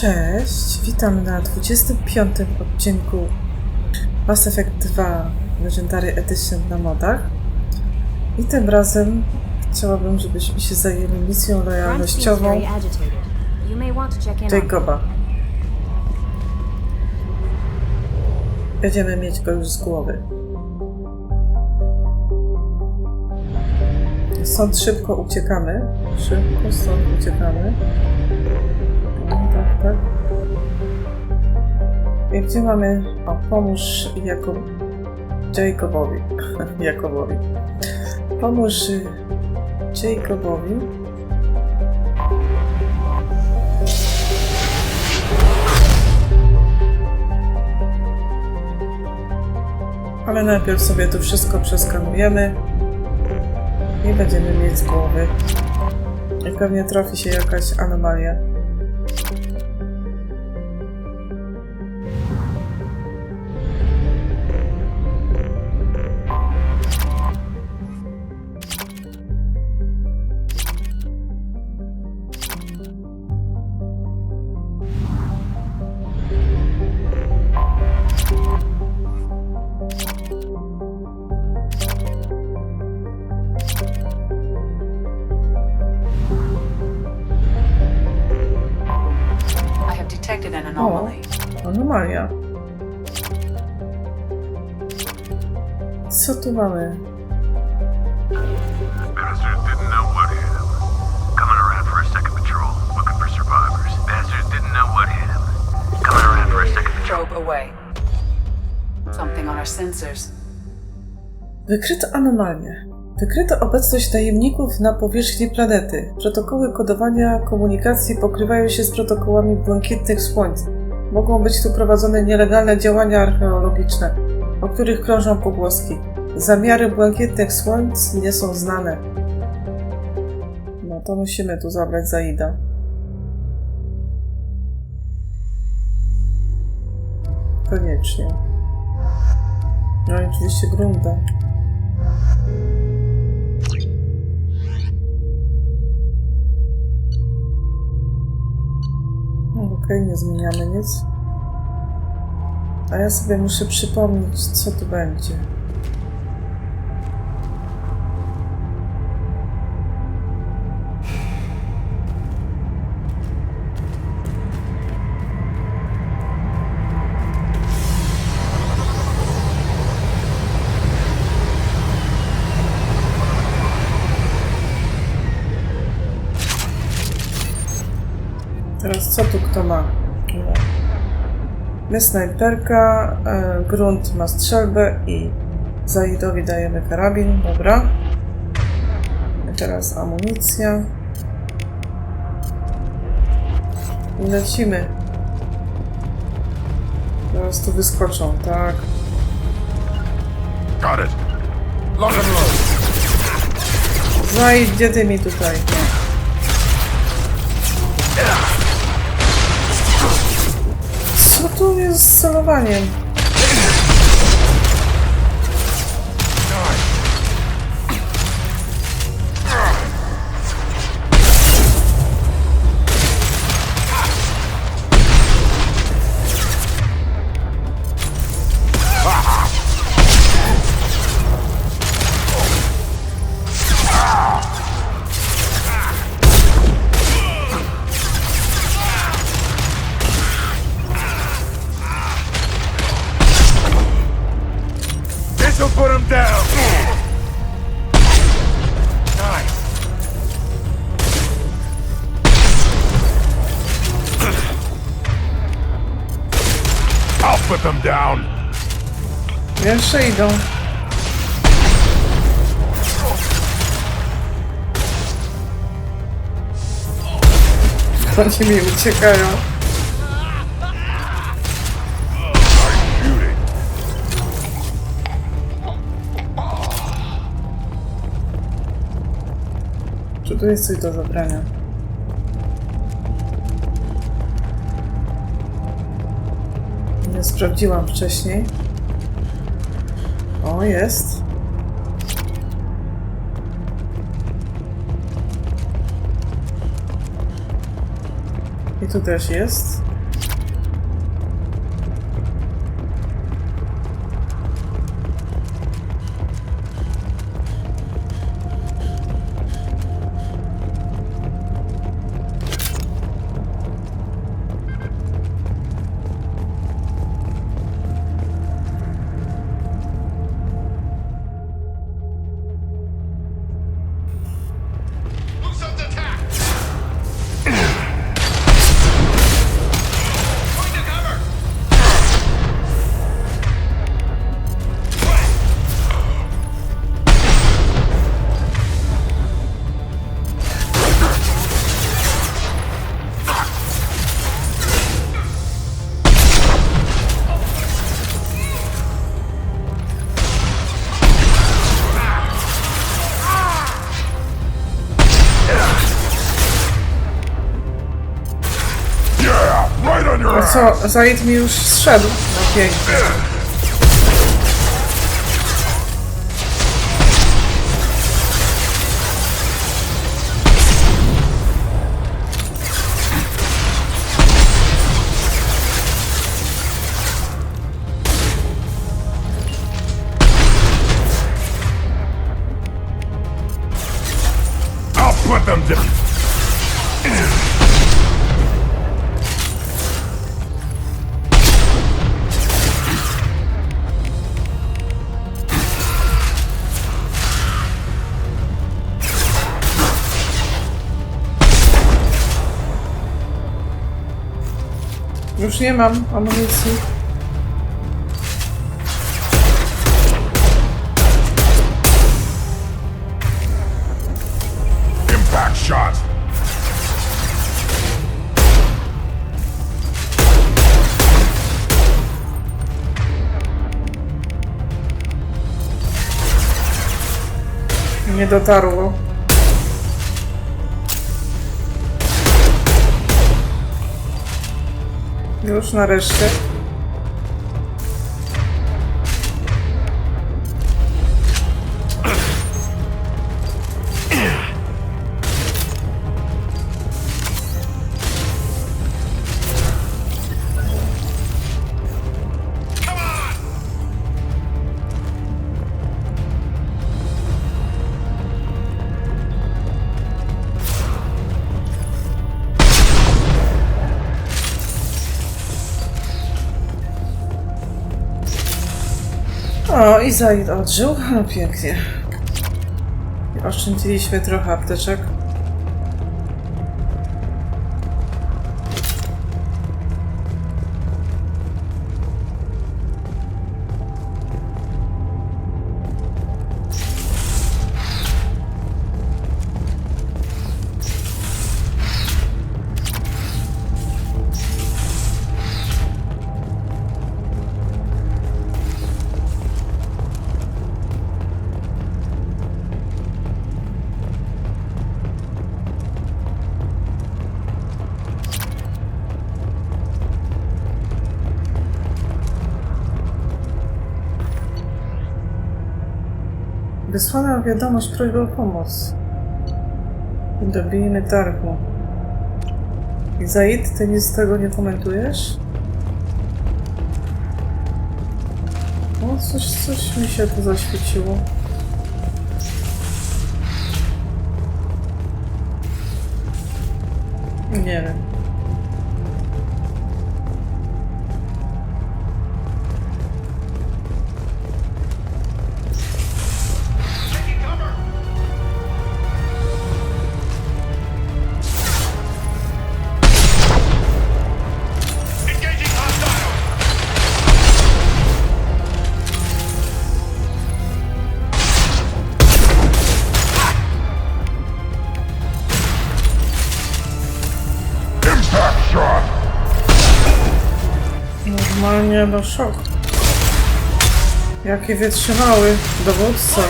Cześć, witam na 25. odcinku Mass Effect 2 Legendary Edition na modach. I tym razem chciałabym, żebyśmy się zajęli misją lojalnościową Jacoba. Będziemy mieć go już z głowy. Stąd szybko uciekamy. Szybko stąd uciekamy. Tak. I gdzie mamy... O, pomóż Jacobowi. Jacobowi. Pomóż Jacobowi. Ale najpierw sobie tu wszystko przeskanujemy i będziemy mieć z głowy. I pewnie trafi się jakaś anomalia. O, anomalia. Co tu mamy? Bastards didn't know what hit him. Coming around for a second patrol, looking for survivors. Bastards didn't know what hit him. Coming around for a second patrol. Probe away. Something on our sensors. Wykryto anomalię. Wykryto obecność tajemników na powierzchni planety. Protokoły kodowania komunikacji pokrywają się z protokołami błękitnych słońc. Mogą być tu prowadzone nielegalne działania archeologiczne, o których krążą pogłoski. Zamiary błękitnych słońc nie są znane. No to musimy tu zabrać Zaida. Koniecznie. No i oczywiście grunta. Okej, nie zmieniamy nic. A ja sobie muszę przypomnieć, co tu będzie. Teraz co tu kto ma? My snajperka, grunt ma strzelbę i Zaidowi dajemy karabin, dobra. I teraz amunicja. I lecimy. Teraz tu wyskoczą, tak. Got it. Lock and load. Zaid, gdzie ty mi tutaj? Co tu jest z celowaniem? This'll put him down. Nice. I'll put them down. Jeszcze idą. Oni mi uciekają. Czy tu jest coś do zabrania? Nie sprawdziłam wcześniej. O, jest. I tu też jest. Co, Zaid mi już zszedł? No pięknie. I'll put them to... Już nie mam amunicji. Impact shot! Nie dotarło. Już nareszcie. O, i Zaid odżył. No pięknie. Oszczędziliśmy trochę apteczek. Wysłana wiadomość, prośba o pomoc. Dobijmy targu. I Zaid, ty nic z tego nie komentujesz? O, coś mi się tu zaświeciło. Nie wiem. Normalnie no szok. Jaki wytrzymały dowódca.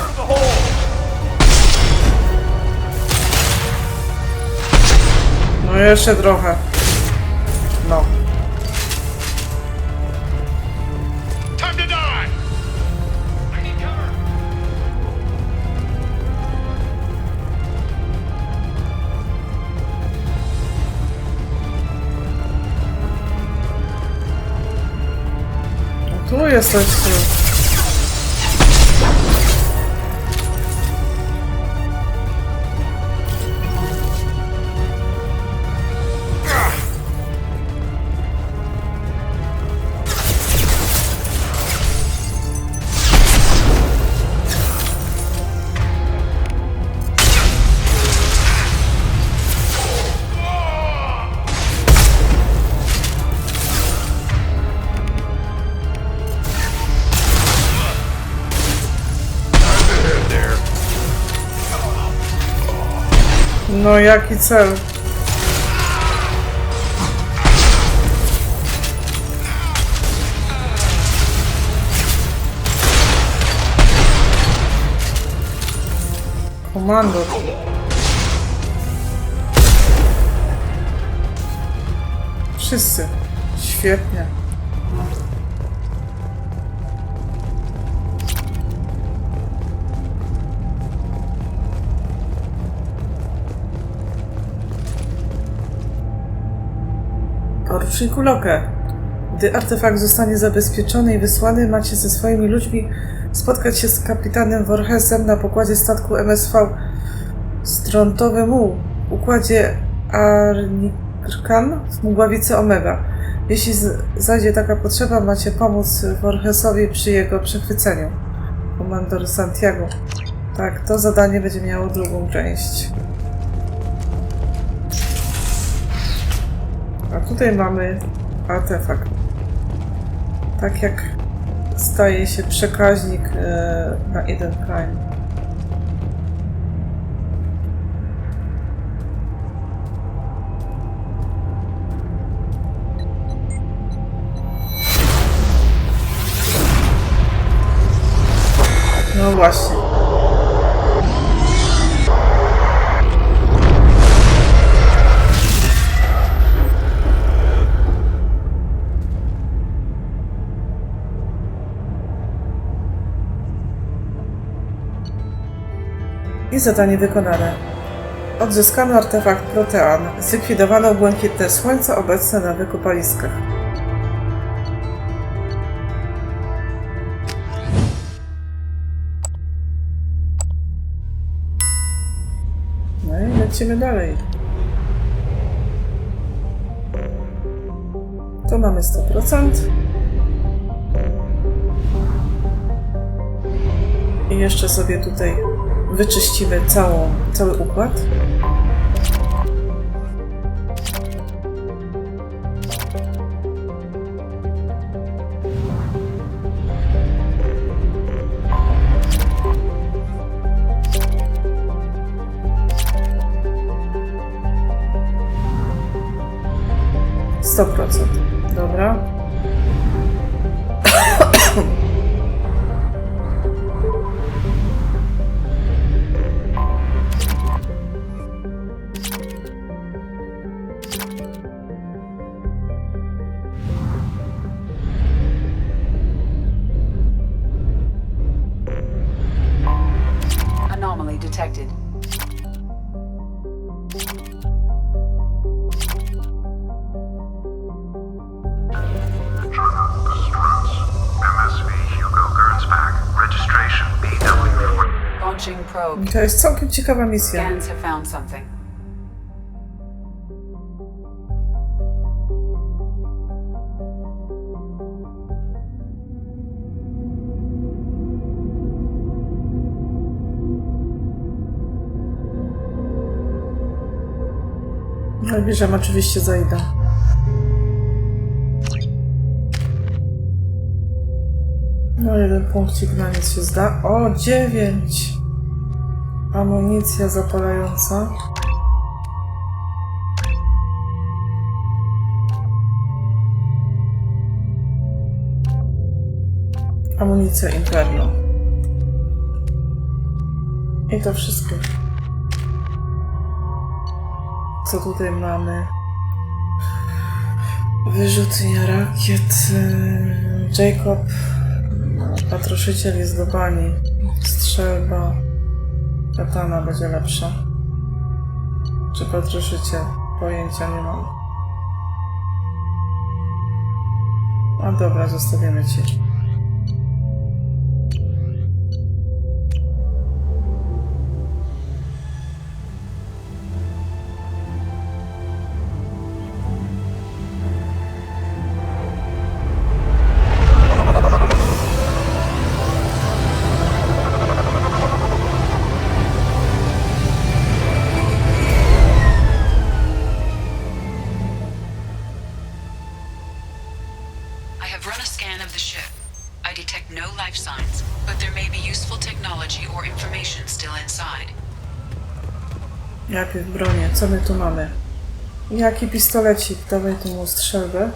No jeszcze trochę. No. Tu jest coś. No jaki cel? Komando. Wszyscy. Świetnie. Poruczniku Loke, gdy artefakt zostanie zabezpieczony i wysłany, macie ze swoimi ludźmi spotkać się z kapitanem Voorhesem na pokładzie statku MSV Strontowy Muł w układzie Arnikran w mgławicy Omega. Jeśli zajdzie taka potrzeba, macie pomóc Voorhesowi przy jego przechwyceniu. Komandor Santiago. Tak, to zadanie będzie miało drugą część. A tutaj mamy artefakt. Tak jak staje się przekaźnik na jeden Prime. No właśnie. I zadanie wykonane. Odzyskano artefakt Protean. Zlikwidowano błękitne słońce obecne na wykopaliskach. No i lecimy dalej. Tu mamy 100%. I jeszcze sobie tutaj wyczyścimy cały układ. Dobra. Anomaly detected. Launching probe. To jest całkiem ciekawa misja. Scans have found something. Najbliżej oczywiście zajdę. No, jeden punkcik na nic się zda. O, 9! Amunicja zapalająca. Amunicja Imperium. I to wszystko. Co tutaj mamy? Wyrzutnia rakiet. Jacob. Patroszyciel jest do bani. Strzelba. Katana będzie lepsza. Czy patroszyciel? Pojęcia nie mam. A dobra, zostawimy ci. have run a scan of the ship. I detect no life signs, but there may be useful technology or information still inside. Najpierw bronię. Co my tu mamy? Jaki pistolecik? Dawaj tu mu strzelbę.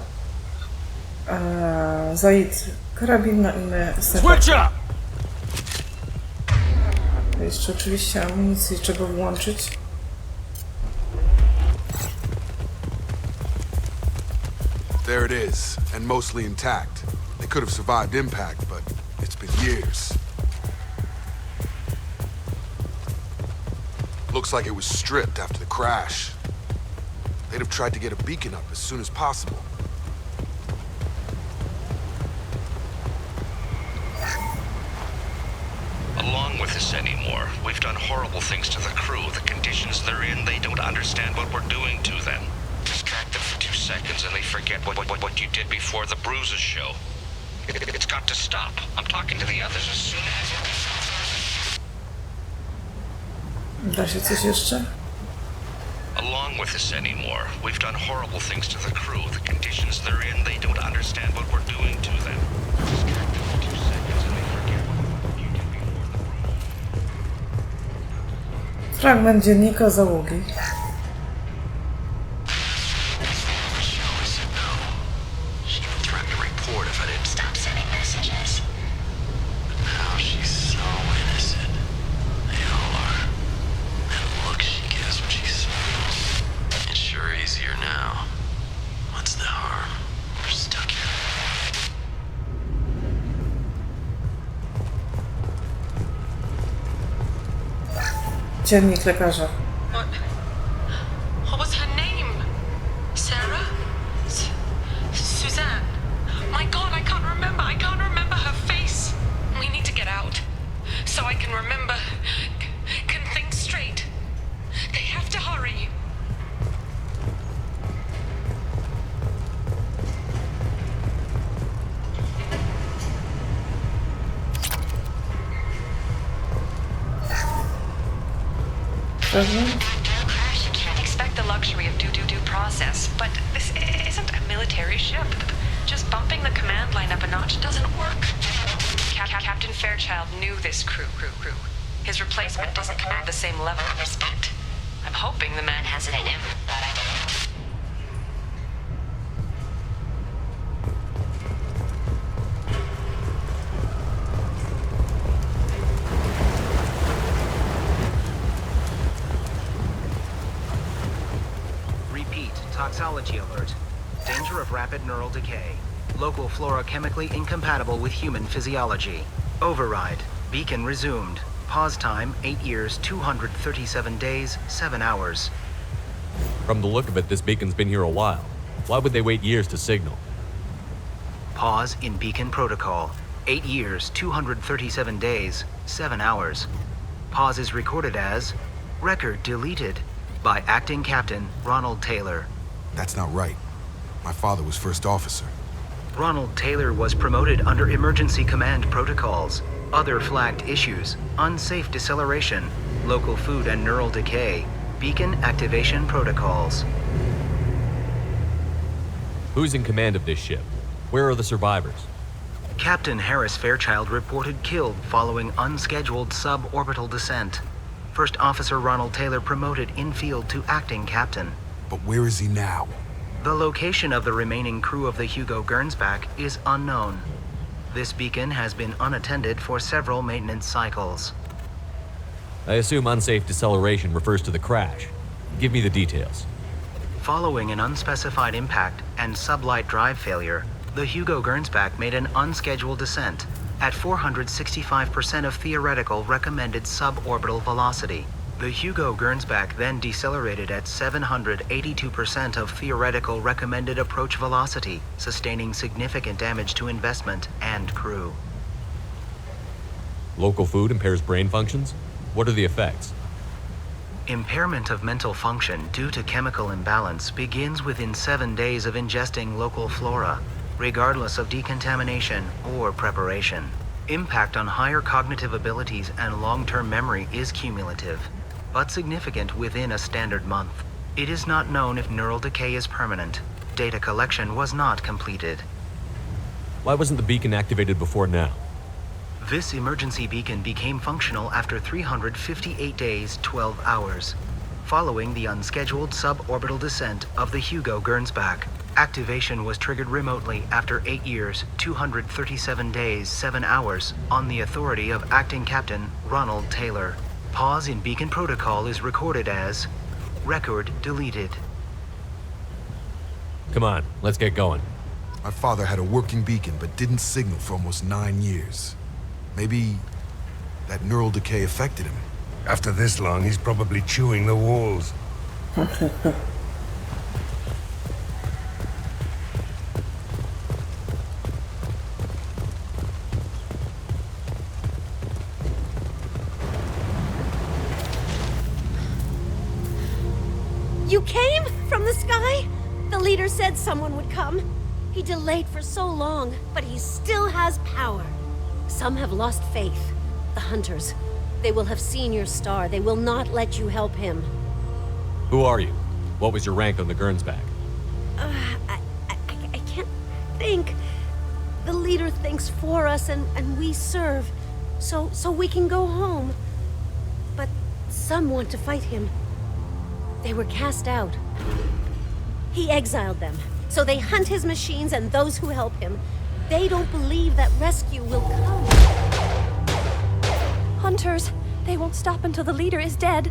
Zaid. Karabin na imię Shepard. Jeszcze oczywiście amunicji trzeba włączyć. There it is, and mostly intact. They could have survived impact, but it's been years. Looks like it was stripped after the crash. They'd have tried to get a beacon up as soon as possible. Along with this anymore. We've done horrible things to the crew. The conditions they're in, they don't understand what we're doing to them. Distract them for 2 seconds and they forget what you did before the bruises show. It's got to stop. I'm talking to the others as soon as... Da się coś jeszcze? Along with this anymore. We've done horrible things to the crew. The conditions they're in, they don't understand what we're doing to them. Distract them for 2 seconds and they forget what you did before the bruises. Fragment dziennika załogi. Dziennik lekarza. What was her name? Sarah? Suzanne? My God, I can't remember. I can't remember her face. We need to get out. So I can remember, can think straight. They have to hurry. After a crash, you can't expect the luxury of due process, but this isn't a military ship. Just bumping the command line up a notch doesn't work. Captain Fairchild knew this crew. His replacement doesn't command the same level of respect. I'm hoping the man has it in him, but I don't know. Toxology alert. Danger of rapid neural decay. Local flora chemically incompatible with human physiology. Override. Beacon resumed. Pause time 8 years, 237 days, 7 hours. From the look of it, this beacon's been here a while. Why would they wait years to signal? Pause in beacon protocol. 8 years, 237 days, 7 hours. Pause is recorded as record deleted by acting captain Ronald Taylor. That's not right. My father was first officer. Ronald Taylor was promoted under emergency command protocols. Other flagged issues: unsafe deceleration, local food and neural decay, beacon activation protocols. Who's in command of this ship? Where are the survivors? Captain Harris Fairchild reported killed following unscheduled suborbital descent. First Officer Ronald Taylor promoted in-field to acting captain. But where is he now? The location of the remaining crew of the Hugo Gernsback is unknown. This beacon has been unattended for several maintenance cycles. I assume unsafe deceleration refers to the crash. Give me the details. Following an unspecified impact and sublight drive failure, the Hugo Gernsback made an unscheduled descent at 465% of theoretical recommended suborbital velocity. The Hugo Gernsback then decelerated at 782% of theoretical recommended approach velocity, sustaining significant damage to investment and crew. Local food impairs brain functions? What are the effects? Impairment of mental function due to chemical imbalance begins within 7 days of ingesting local flora, regardless of decontamination or preparation. Impact on higher cognitive abilities and long-term memory is cumulative, but significant within a standard month. It is not known if neural decay is permanent. Data collection was not completed. Why wasn't the beacon activated before now? This emergency beacon became functional after 358 days, 12 hours, following the unscheduled suborbital descent of the Hugo Gernsback. Activation was triggered remotely after 8 years, 237 days, 7 hours, on the authority of Acting Captain Ronald Taylor. Pause in beacon protocol is recorded as record deleted. Come on, let's get going. My father had a working beacon, but didn't signal for almost 9 years. Maybe that neural decay affected him. After this long, he's probably chewing the walls. You came from the sky? The leader said someone would come. He delayed for so long, but he still has power. Some have lost faith. The hunters. They will have seen your star. They will not let you help him. Who are you? What was your rank on the Gernsback? I can't think. The leader thinks for us and we serve. So we can go home. But some want to fight him. They were cast out. He exiled them. So they hunt his machines and those who help him. They don't believe that rescue will come. Hunters. They won't stop until the leader is dead.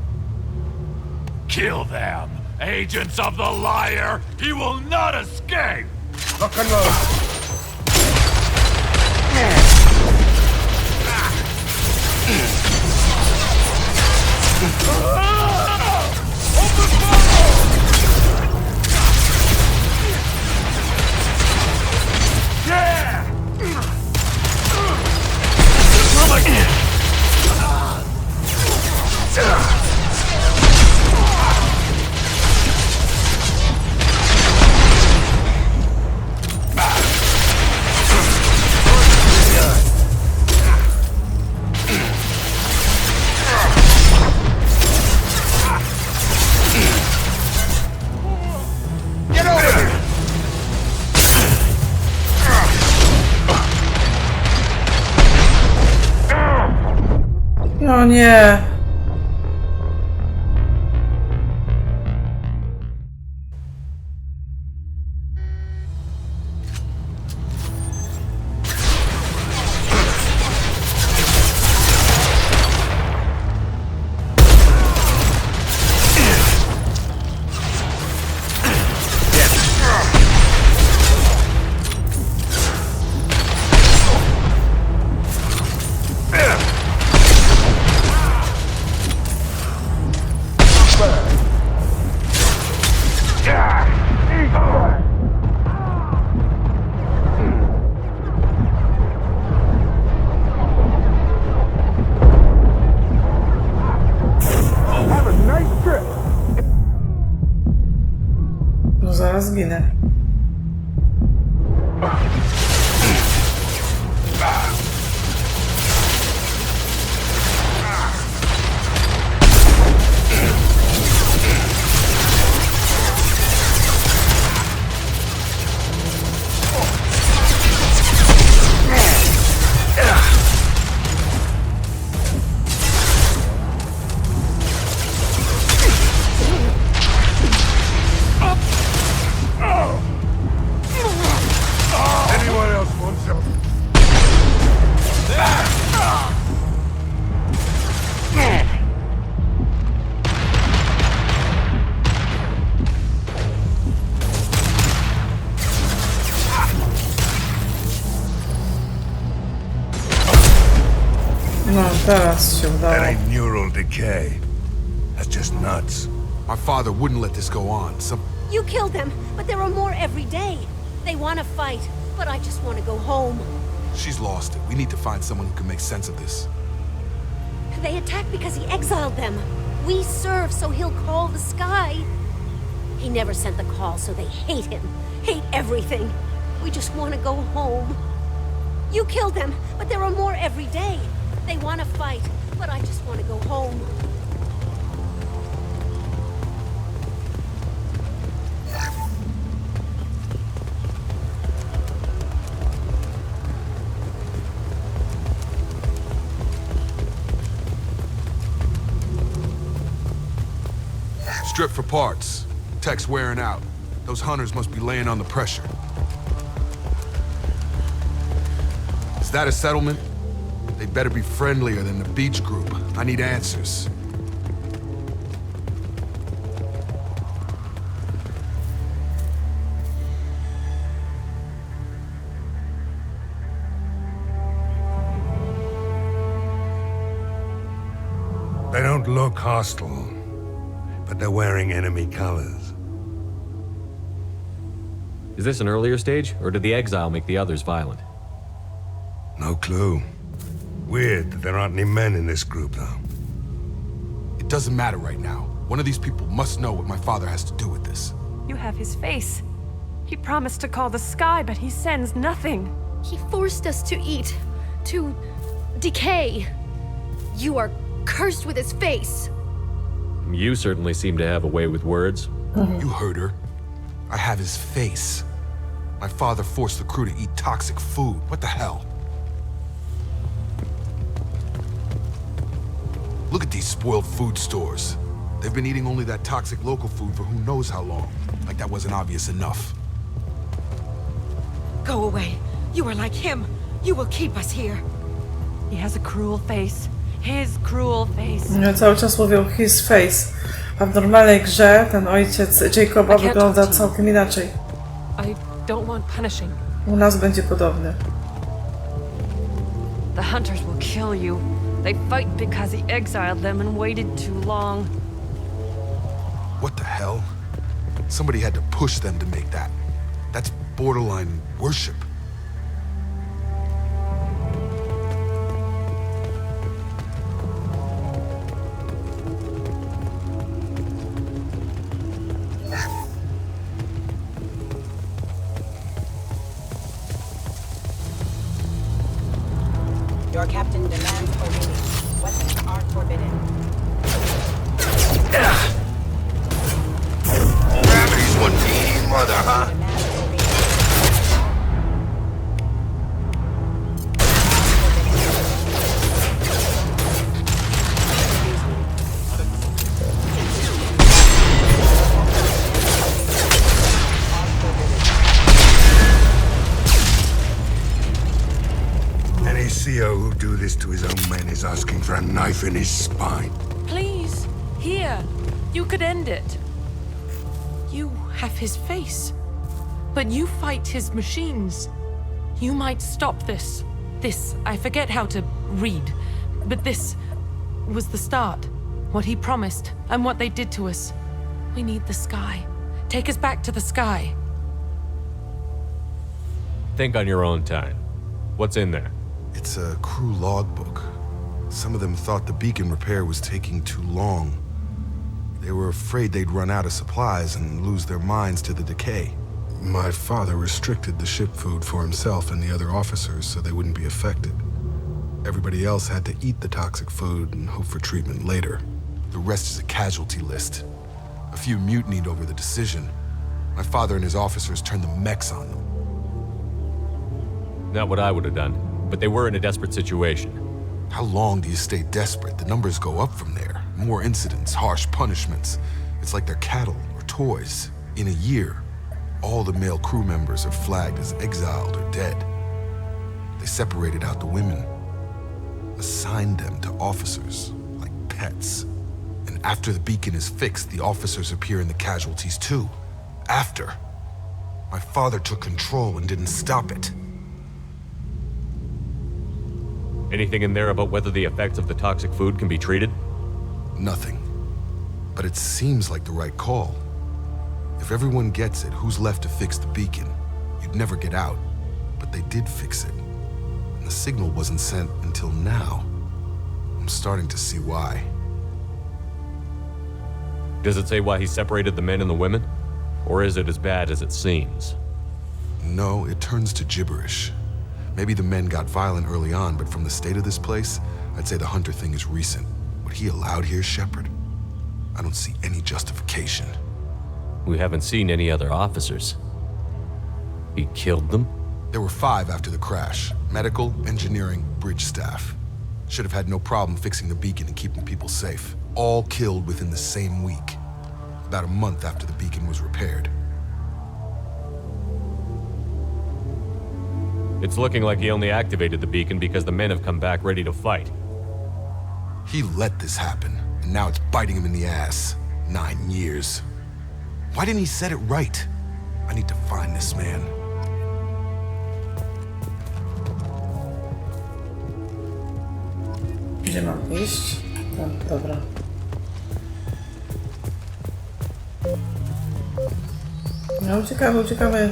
Kill them! Agents of the liar! He will not escape! Lock and load. Yeah! Get over here! No nie. No zaraz zginę. Anyone else want some? No, teraz się That udało. ain't neural decay. That's just nuts. My father wouldn't let this go on. You killed them, but there are more every day. They want to fight, but I just want to go home. She's lost it. We need to find someone who can make sense of this. They attacked because he exiled them. We serve, so he'll call the sky. He never sent the call, so they hate him. Hate everything. We just want to go home. You killed them, but there are more every day. They want to fight, but I just want to go home. Strip for parts. Tech's wearing out. Those hunters must be laying on the pressure. Is that a settlement? They better be friendlier than the beach group. I need answers. They don't look hostile, but they're wearing enemy colors. Is this an earlier stage, or did the exile make the others violent? No clue. Weird that there aren't any men in this group, though. It doesn't matter right now. One of these people must know what my father has to do with this. You have his face. He promised to call the sky, but he sends nothing. He forced us to eat, to decay. You are cursed with his face. You certainly seem to have a way with words. You heard her. I have his face. My father forced the crew to eat toxic food. What the hell? Look at these spoiled food stores. They've been eating only that toxic local food for who knows how long. Like that wasn't obvious enough. Go away. You are like him. You will keep us here. He has a cruel face. His cruel face. Ja cały czas mówią his face, a w normalnej grze ten ojciec Jacoba wygląda całkiem inaczej. I don't want punishing. U nas będzie podobny. The hunters will kill you. They fight because he exiled them and waited too long. What the hell? Somebody had to push them to make that. That's borderline worship. Your captain demands obedience. Weapons are forbidden. Gravity's one mean mother, huh? Who do this to his own men is asking for a knife in his spine. Please, here. You could end it. You have his face, but you fight his machines. You might stop this. This, I forget how to read, but this was the start. What he promised, and what they did to us. We need the sky. Take us back to the sky. Think on your own time. What's in there? It's a crew logbook. Some of them thought the beacon repair was taking too long. They were afraid they'd run out of supplies and lose their minds to the decay. My father restricted the ship food for himself and the other officers so they wouldn't be affected. Everybody else had to eat the toxic food and hope for treatment later. The rest is a casualty list. A few mutinied over the decision. My father and his officers turned the mechs on them. Not what I would have done, but they were in a desperate situation. How long do you stay desperate? The numbers go up from there. More incidents, harsh punishments. It's like they're cattle or toys. In a year, all the male crew members are flagged as exiled or dead. They separated out the women, assigned them to officers, like pets. And after the beacon is fixed, the officers appear in the casualties too. After. My father took control and didn't stop it. Anything in there about whether the effects of the toxic food can be treated? Nothing. But it seems like the right call. If everyone gets it, who's left to fix the beacon? You'd never get out. But they did fix it. And the signal wasn't sent until now. I'm starting to see why. Does it say why he separated the men and the women? Or is it as bad as it seems? No, it turns to gibberish. Maybe the men got violent early on, but from the state of this place, I'd say the hunter thing is recent. What he allowed here, Shepard? I don't see any justification. We haven't seen any other officers. He killed them? There were 5 after the crash. Medical, engineering, bridge staff. Should have had no problem fixing the beacon and keeping people safe. All killed within the same week. about a month after the beacon was repaired. It's looking like he only activated the beacon because the men have come back ready to fight. He let this happen, and now it's biting him in the ass. 9 years. Why didn't he set it right? I need to find this man. Gdzie mam iść? Tam, dobra. No, uciekamy, uciekamy.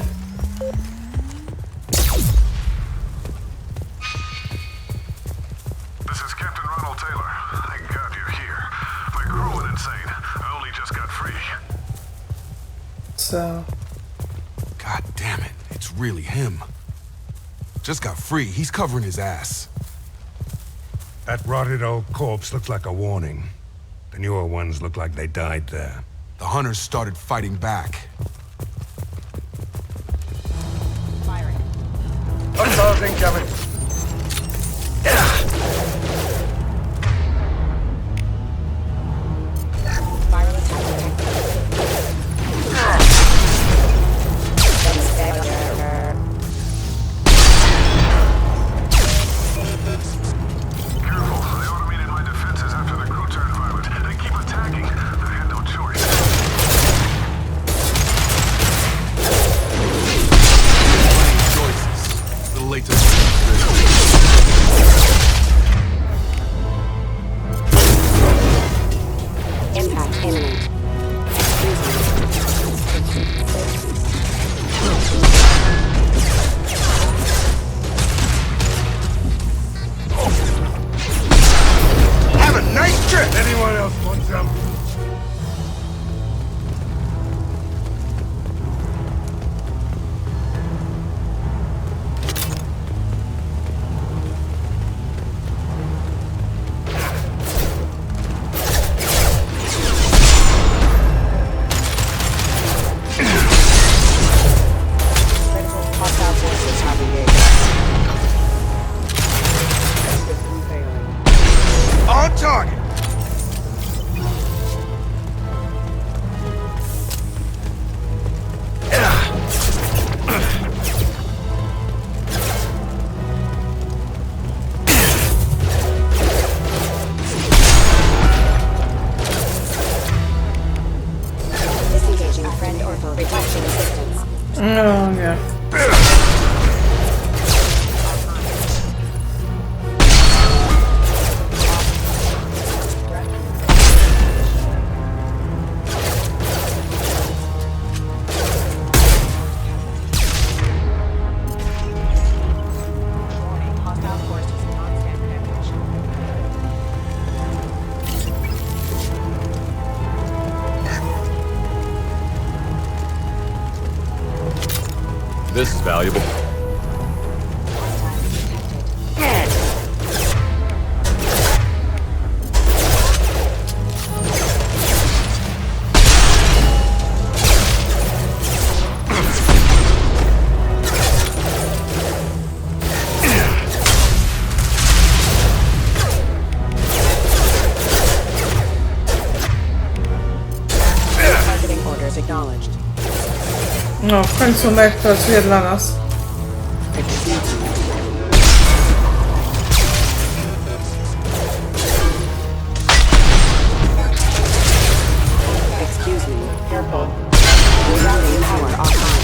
This is Captain Ronald Taylor. Thank God you're here. My crew went insane. I only just got free. So... God damn it, it's really him. Just got free, he's covering his ass. That rotted old corpse looked like a warning. The newer ones look like they died there. The hunters started fighting back. Firing. Hostiles incoming. Wireless detected. Careful, they automated my defenses after the crew turned violent. They keep attacking. They had no choice. Choices. The latest. Impact imminent. Have a nice trip! Anyone else want some? Critical hostile forces have engaged. System failing. On target! Disengaging friend or foe. Reducing assistance. No, nie. Warning, hostile forces non-standard ammunition. This is valuable. Targeting orders acknowledged. No, w końcu mech pracuje dla nas. Excuse me. Careful. Rerouting power offline.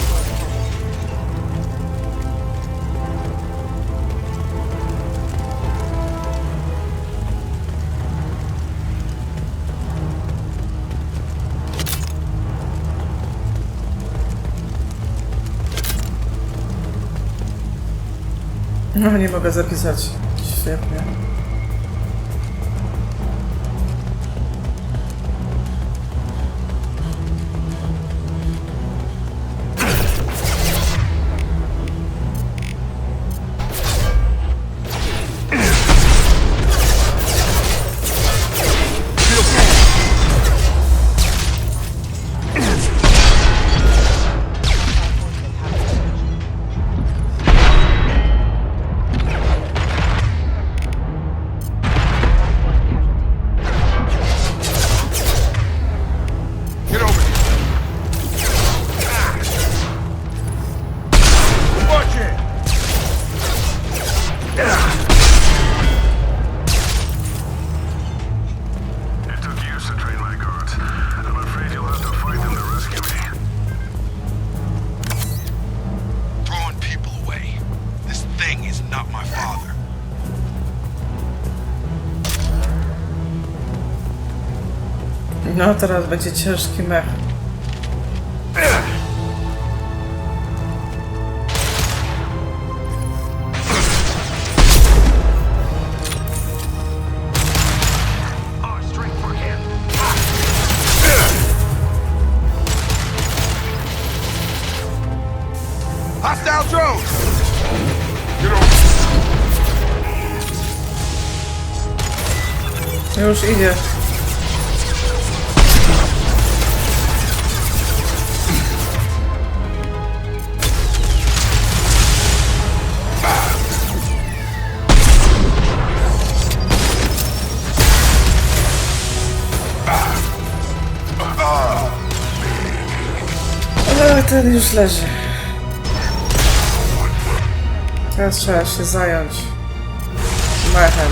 No, nie mogę zapisać. Świetnie. No, teraz będzie ciężki mech. Hostile drone! Już idzie. Ale ten już leży. Teraz trzeba się zająć mechem.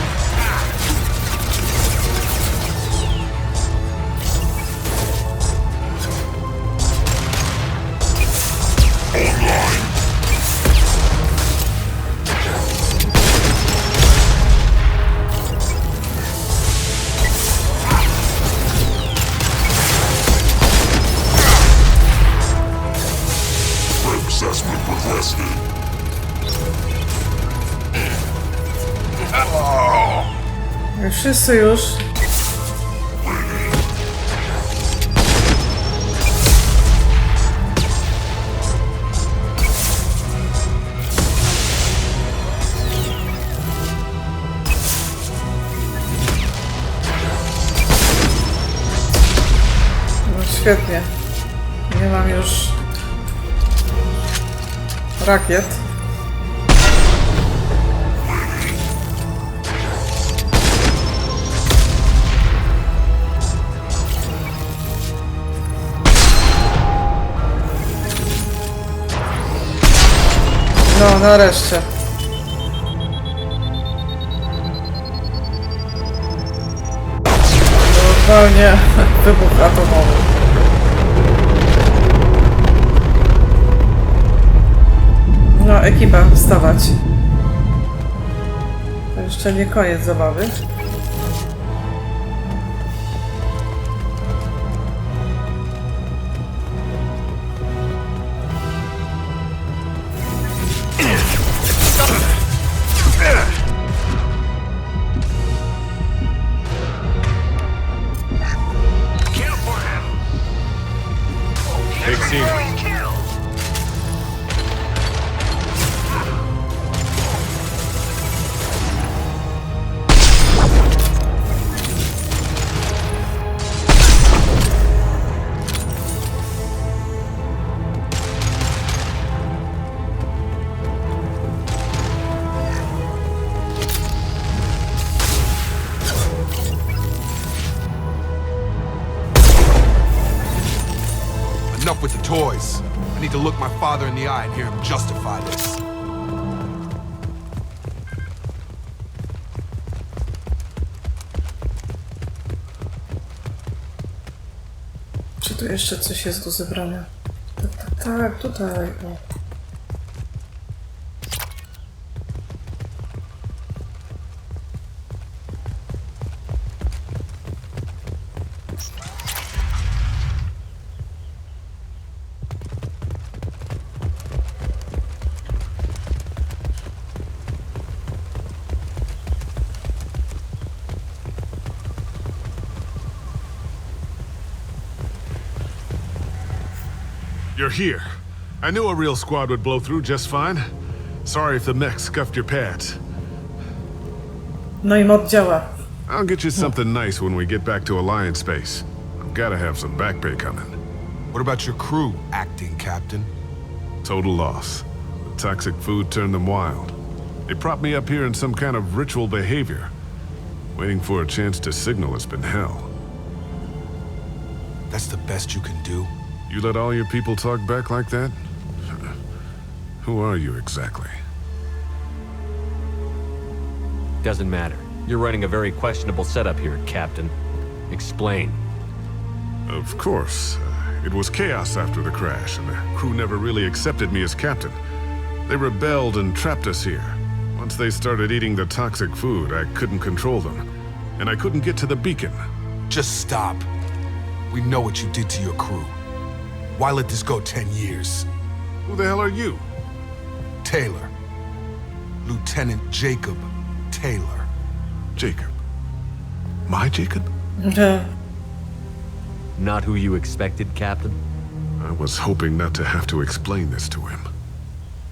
Wszyscy już. No świetnie. Nie mam już rakiet. No, nareszcie. Normalnie wybuch atomowy. No, ekipa, wstawać. To jeszcze nie koniec zabawy. Enough with the toys. I need to look my father in the eye and hear him justify this. Czy tu jeszcze coś jest do zebrania? Tak, tutaj. O. You're here. I knew a real squad would blow through just fine. Sorry if the mech scuffed your pads. No i mod działa. I'll get you something nice when we get back to Alliance space. I've gotta have some back pay coming. What about your crew, acting captain? Total loss. The toxic food turned them wild. They propped me up here in some kind of ritual behavior. Waiting for a chance to signal has been hell. That's the best you can do? You let all your people talk back like that? Who are you exactly? Doesn't matter. You're running a very questionable setup here, Captain. Explain. Of course. It was chaos after the crash, and the crew never really accepted me as captain. They rebelled and trapped us here. Once they started eating the toxic food, I couldn't control them. And I couldn't get to the beacon. Just stop. We know what you did to your crew. Why let this go 10 years? Who the hell are you? Taylor. Lieutenant Jacob Taylor. Jacob. My Jacob? Not who you expected, Captain? I was hoping not to have to explain this to him.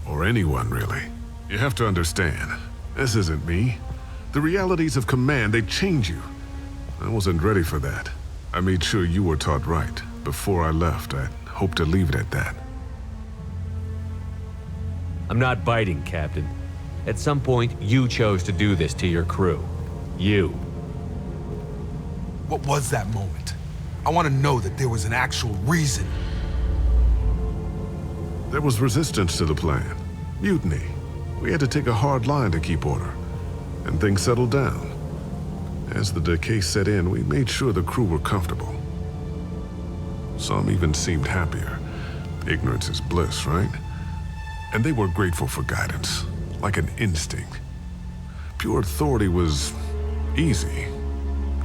Or anyone, really. You have to understand, this isn't me. The realities of command, they change you. I wasn't ready for that. I made sure you were taught right. Before I left, I hoped to leave it at that. I'm not biting, Captain. At some point, you chose to do this to your crew. You. What was that moment? I want to know that there was an actual reason. There was resistance to the plan. Mutiny. We had to take a hard line to keep order. And things settled down. As the decay set in, we made sure the crew were comfortable. Some even seemed happier. Ignorance is bliss, right? And they were grateful for guidance, like an instinct. Pure authority was easy,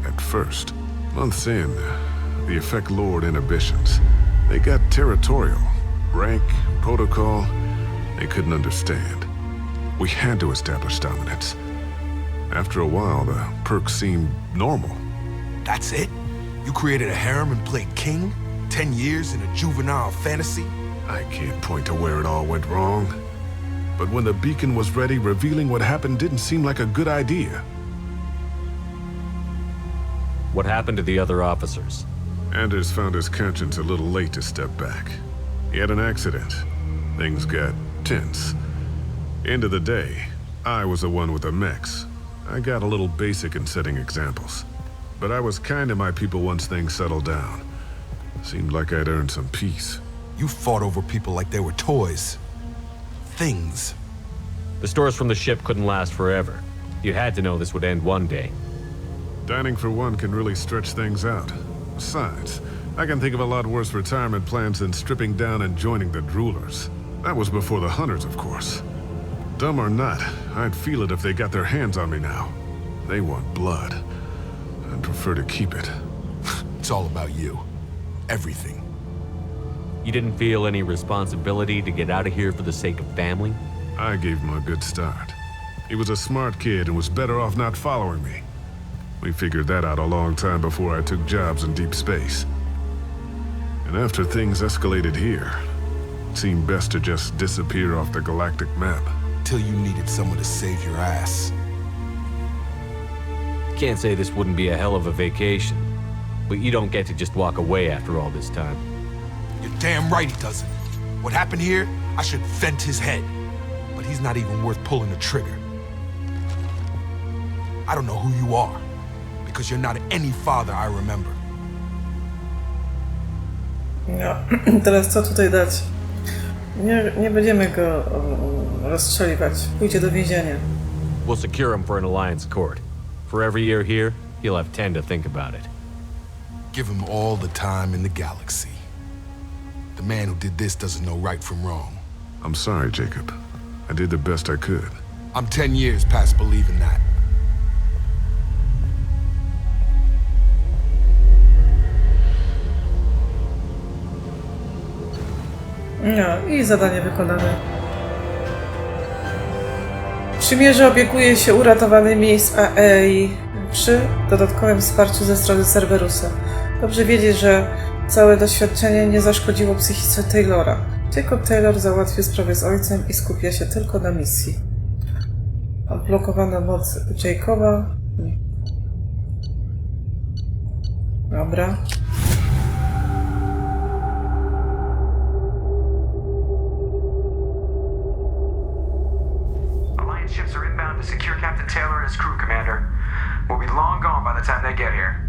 at first. Months in, the effect lowered inhibitions. They got territorial. Rank, protocol, they couldn't understand. We had to establish dominance. After a while, the perks seemed normal. That's it? You created a harem and played king? 10 years in a juvenile fantasy? I can't point to where it all went wrong. But when the beacon was ready, revealing what happened didn't seem like a good idea. What happened to the other officers? Anders found his conscience a little late to step back. He had an accident. Things got tense. End of the day, I was the one with the mechs. I got a little basic in setting examples. But I was kind to my people once things settled down. Seemed like I'd earned some peace. You fought over people like they were toys. Things. The stores from the ship couldn't last forever. You had to know this would end one day. Dining for one can really stretch things out. Besides, I can think of a lot worse retirement plans than stripping down and joining the droolers. That was before the hunters, of course. Dumb or not, I'd feel it if they got their hands on me now. They want blood. I'd prefer to keep it. It's all about you. Everything. You didn't feel any responsibility to get out of here for the sake of family? I gave him a good start. He was a smart kid and was better off not following me. We figured that out a long time before I took jobs in deep space. And after things escalated here, it seemed best to just disappear off the galactic map. Till you needed someone to save your ass. Can't say this wouldn't be a hell of a vacation, but you don't get to just walk away after all this time. You're damn right he doesn't. What happened here, I should vent his head. But he's not even worth pulling the trigger. I don't know who you are, because you're not any father I remember. No, teraz co tutaj dać? Nie będziemy go rozstrzeliwać. Pójdzie do więzienia. We'll secure him for an alliance court. For every year here, he'll have 10 to think about it. Give him all the time in the galaxy. The man who did this doesn't know right from wrong. I'm sorry, Jacob. I did the best I could. I'm 10 years past believing that. No i zadanie wykonane. Przymierze opiekuje się uratowanymi z Aerii przy dodatkowym wsparciu ze strony Cerberusa. Dobrze wiedzieć, że całe doświadczenie nie zaszkodziło psychice Taylora. Jacob Taylor załatwił sprawę z ojcem i skupia się tylko na misji. Odblokowano moc Jacoba. Dobra. Alliance ships are inbound to secure Captain Taylor and his crew, Commander. We'll be long gone by the time they get here.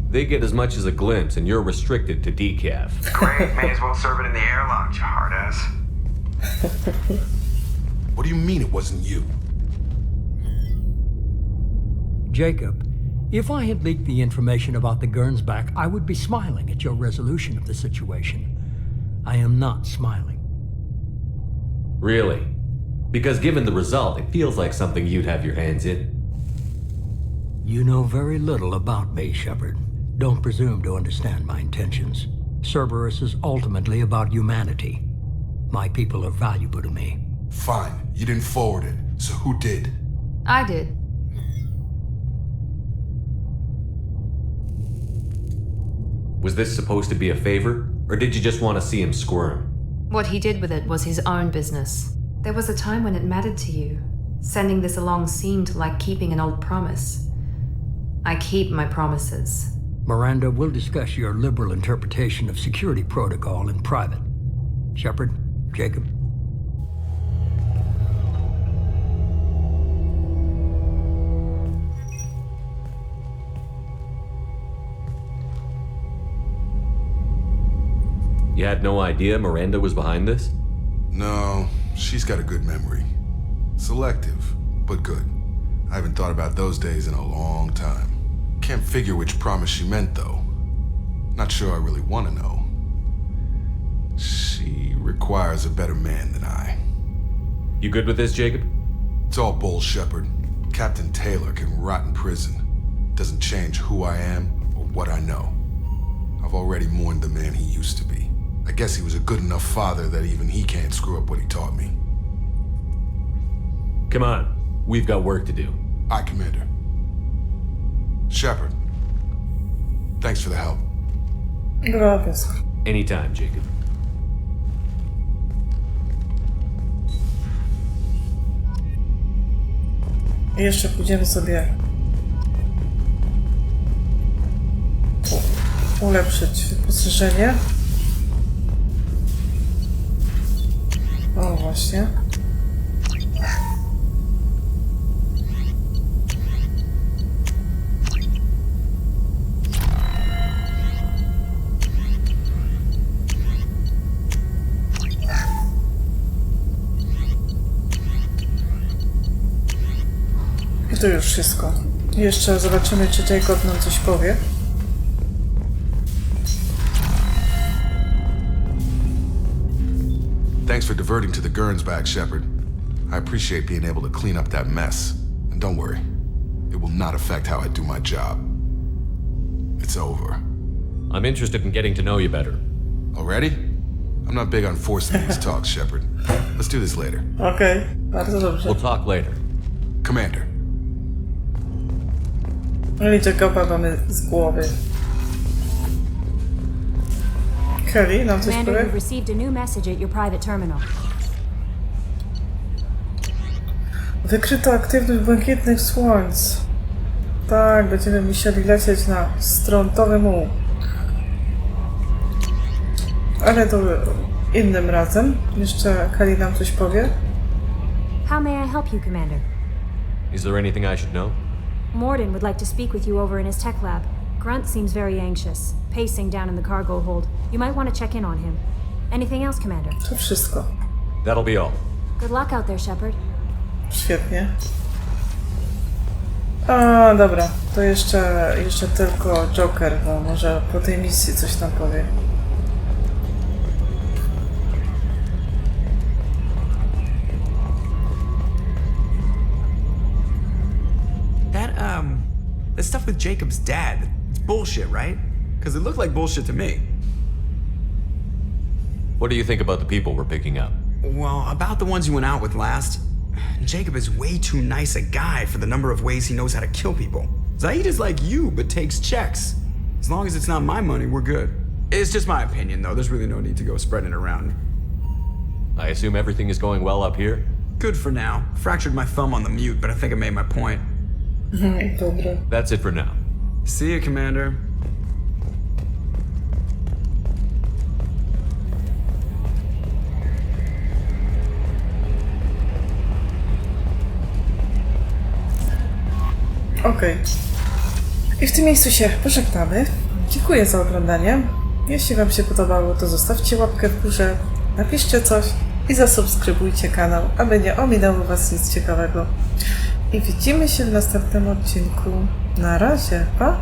They get as much as a glimpse, and you're restricted to decaf. Great, may as well serve it in the airlock, you hard ass. What do you mean it wasn't you? Jacob, if I had leaked the information about the Gernsback, I would be smiling at your resolution of the situation. I am not smiling. Really? Because given the result, it feels like something you'd have your hands in. You know very little about me, Shepard. don't presume to understand my intentions. Cerberus is ultimately about humanity. My people are valuable to me. Fine, you didn't forward it, so who did? I did. Was this supposed to be a favor, or did you just want to see him squirm? What he did with it was his own business. There was a time when it mattered to you. Sending this along seemed like keeping an old promise. I keep my promises. Miranda, we'll discuss your liberal interpretation of security protocol in private. Shepard, Jacob. You had no idea Miranda was behind this? No, she's got a good memory. Selective, but good. I haven't thought about those days in a long time. Can't figure which promise she meant, though. Not sure I really want to know. She requires a better man than I. You good with this, Jacob? It's all bull, Shepard. Captain Taylor can rot in prison. Doesn't change who I am or what I know. I've already mourned the man he used to be. I guess he was a good enough father that even he can't screw up what he taught me. Come on, we've got work to do. Aye, Commander. Shepard, thanks for the help. Gracias. Anytime, Jacob. I jeszcze pójdziemy sobie ulepszyć wyposażenie. O, właśnie. I to już wszystko. Jeszcze zobaczymy, czy Jacob nam coś powie. Thanks for diverting to the Gurns back, Shepard. I appreciate being able to clean up that mess. And don't worry, it will not affect how I do my job. It's over. I'm interested in getting to know you better. Already? I'm not big on forcing these talks, Shepard. Let's do this later. Okej, bardzo dobrze. We'll talk later. Commander. No i Jacoba mamy z głowy. Kelly, nam coś Commander, powie? you've received a new message at your private terminal. Wykryto aktywność błękitnych słońc. Tak, będziemy musieli lecieć na strontowy muł. Ale to innym razem. Jeszcze Kelly nam coś powie. How may I help you, Commander? Is there anything I should know? Morden would like to speak with you over in his tech lab. Grunt seems very anxious, pacing down in the cargo hold. You might want to check in on him. Anything else, Commander? To wszystko. That'll be all. Good luck out there, Shepard. Świetnie. A, dobra. To jeszcze tylko Joker, bo może po tej misji coś nam powie. That stuff with Jacob's dad, it's bullshit, right? Because it looked like bullshit to me. What do you think about the people we're picking up? Well, about the ones you went out with last, Jacob is way too nice a guy for the number of ways he knows how to kill people. Zaid is like you, but takes checks. As long as it's not my money, we're good. It's just my opinion, though. There's really no need to go spreading it around. I assume everything is going well up here? Good for now. Fractured my thumb on the mute, but I think I made my point. Dobra. That's it for now. See you, Commander. Okej. I w tym miejscu się pożegnamy. Dziękuję za oglądanie. Jeśli wam się podobało, to zostawcie łapkę w górze, napiszcie coś i zasubskrybujcie kanał, aby nie ominęło was nic ciekawego. I widzimy się w następnym odcinku. Na razie, pa!